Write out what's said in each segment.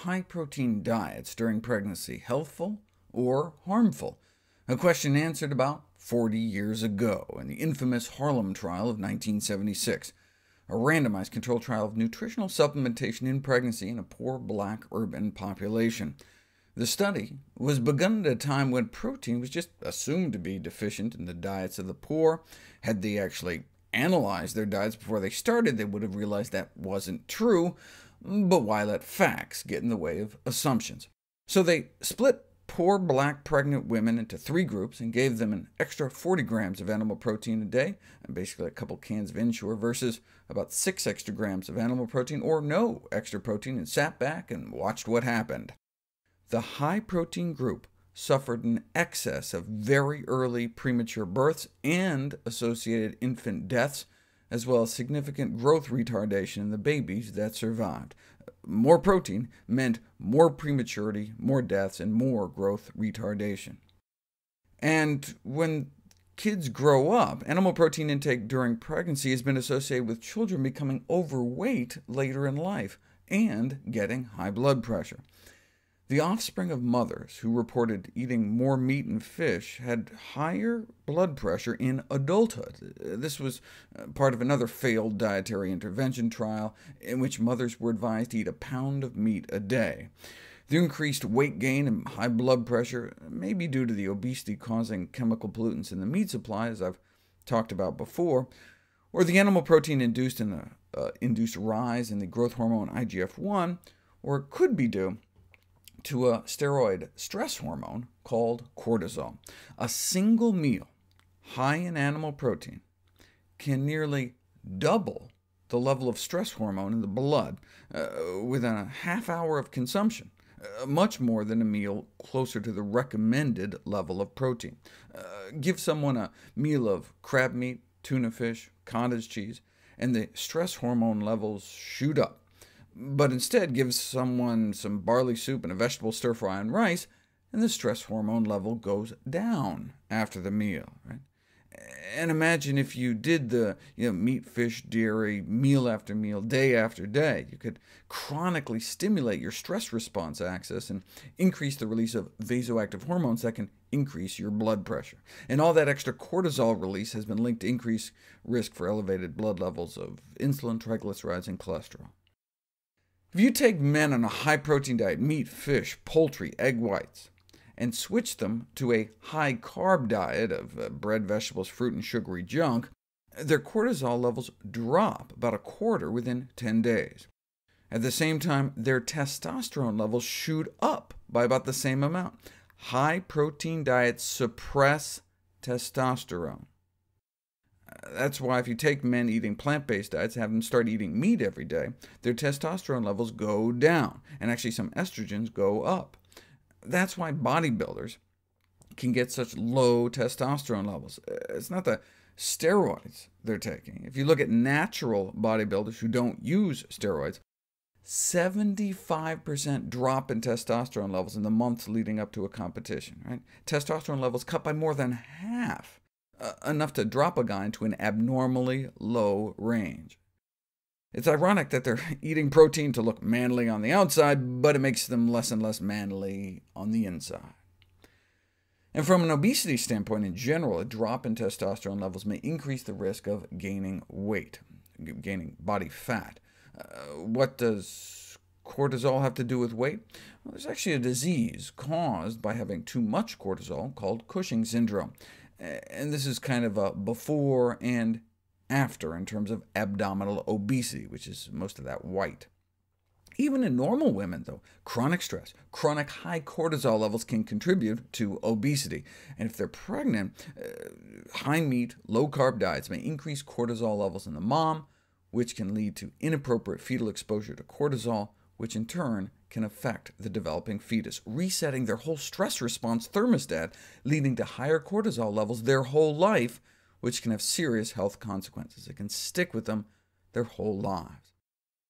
high-protein diets during pregnancy healthful or harmful? A question answered about 40 years ago in the infamous Harlem trial of 1976, a randomized controlled trial of nutritional supplementation in pregnancy in a poor black urban population. The study was begun at a time when protein was just assumed to be deficient in the diets of the poor. Had they actually analyzed their diets before they started, they would have realized that wasn't true, but why let facts get in the way of assumptions? So they split poor black pregnant women into 3 groups and gave them an extra 40 grams of animal protein a day, and basically a couple cans of Ensure, versus about 6 extra grams of animal protein, or no extra protein, and sat back and watched what happened. The high-protein group suffered an excess of very early premature births and associated infant deaths, as well as significant growth retardation in the babies that survived. More protein meant more prematurity, more deaths, and more growth retardation. And when kids grow up, animal protein intake during pregnancy has been associated with children becoming overweight later in life and getting high blood pressure. The offspring of mothers who reported eating more meat and fish had higher blood pressure in adulthood. This was part of another failed dietary intervention trial, in which mothers were advised to eat a pound of meat a day. The increased weight gain and high blood pressure may be due to the obesity-causing chemical pollutants in the meat supply, as I've talked about before, or the animal protein induced rise in the growth hormone IGF-1, or it could be due to a steroid stress hormone called cortisol. A single meal high in animal protein can nearly double the level of stress hormone in the blood within a half hour of consumption, much more than a meal closer to the recommended level of protein. Give someone a meal of crab meat, tuna fish, cottage cheese, and the stress hormone levels shoot up. But instead give someone some barley soup and a vegetable stir-fry and rice, and the stress hormone level goes down after the meal. Right? And imagine if you did the meat, fish, dairy, meal after meal, day after day. You could chronically stimulate your stress response axis and increase the release of vasoactive hormones that can increase your blood pressure. And all that extra cortisol release has been linked to increased risk for elevated blood levels of insulin, triglycerides, and cholesterol. If you take men on a high-protein diet, meat, fish, poultry, egg whites, and switch them to a high-carb diet of bread, vegetables, fruit, and sugary junk, their cortisol levels drop about a quarter within 10 days. At the same time, their testosterone levels shoot up by about the same amount. High-protein diets suppress testosterone. That's why if you take men eating plant-based diets and have them start eating meat every day, their testosterone levels go down, and actually some estrogens go up. That's why bodybuilders can get such low testosterone levels. It's not the steroids they're taking. If you look at natural bodybuilders who don't use steroids, 75% drop in testosterone levels in the months leading up to a competition. Right? Testosterone levels cut by more than half. Enough to drop a guy into an abnormally low range. It's ironic that they're eating protein to look manly on the outside, but it makes them less and less manly on the inside. And from an obesity standpoint in general, a drop in testosterone levels may increase the risk of gaining weight, gaining body fat. What does cortisol have to do with weight? Well, there's actually a disease caused by having too much cortisol called Cushing syndrome. And this is kind of a before and after in terms of abdominal obesity, which is most of that white. Even in normal women, though, chronic stress, chronic high cortisol levels can contribute to obesity. And if they're pregnant, high meat, low-carb diets may increase cortisol levels in the mom, which can lead to inappropriate fetal exposure to cortisol, which in turn can affect the developing fetus, resetting their whole stress response thermostat, leading to higher cortisol levels their whole life, which can have serious health consequences. It can stick with them their whole lives.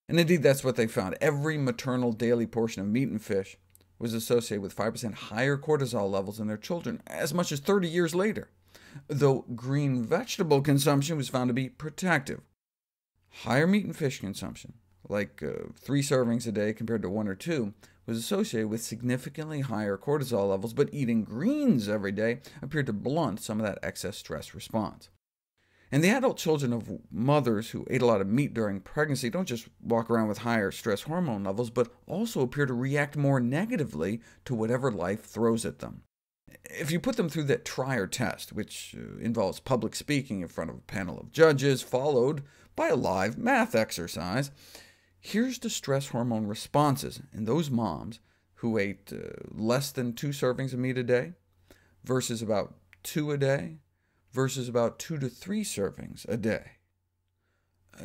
And indeed, that's what they found. Every maternal daily portion of meat and fish was associated with 5% higher cortisol levels in their children, as much as 30 years later, though green vegetable consumption was found to be protective. Higher meat and fish consumption, like 3 servings a day compared to 1 or 2, was associated with significantly higher cortisol levels, but eating greens every day appeared to blunt some of that excess stress response. And the adult children of mothers who ate a lot of meat during pregnancy don't just walk around with higher stress hormone levels, but also appear to react more negatively to whatever life throws at them. If you put them through that trier test, which involves public speaking in front of a panel of judges, followed by a live math exercise, here's the stress hormone responses in those moms who ate less than 2 servings of meat a day, versus about 2 a day, versus about 2 to 3 servings a day.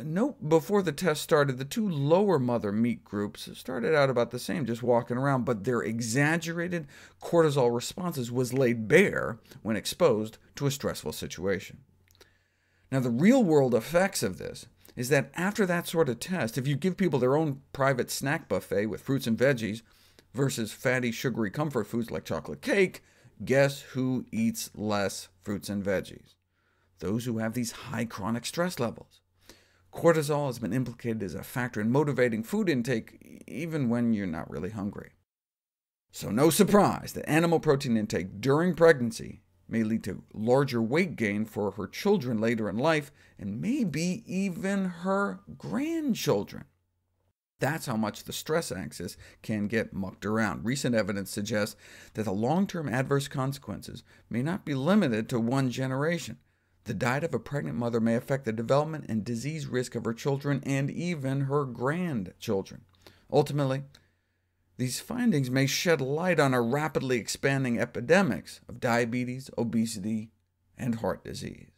Note before the test started, the 2 lower mother meat groups started out about the same, just walking around, but their exaggerated cortisol responses was laid bare when exposed to a stressful situation. Now, the real-world effects of this is that after that sort of test, if you give people their own private snack buffet with fruits and veggies versus fatty, sugary comfort foods like chocolate cake, guess who eats less fruits and veggies? Those who have these high chronic stress levels. Cortisol has been implicated as a factor in motivating food intake, even when you're not really hungry. So no surprise that animal protein intake during pregnancy may lead to larger weight gain for her children later in life, and maybe even her grandchildren. That's how much the stress axis can get mucked around. Recent evidence suggests that the long-term adverse consequences may not be limited to one generation. The diet of a pregnant mother may affect the development and disease risk of her children and even her grandchildren. Ultimately, these findings may shed light on a rapidly expanding epidemics of diabetes, obesity, and heart disease.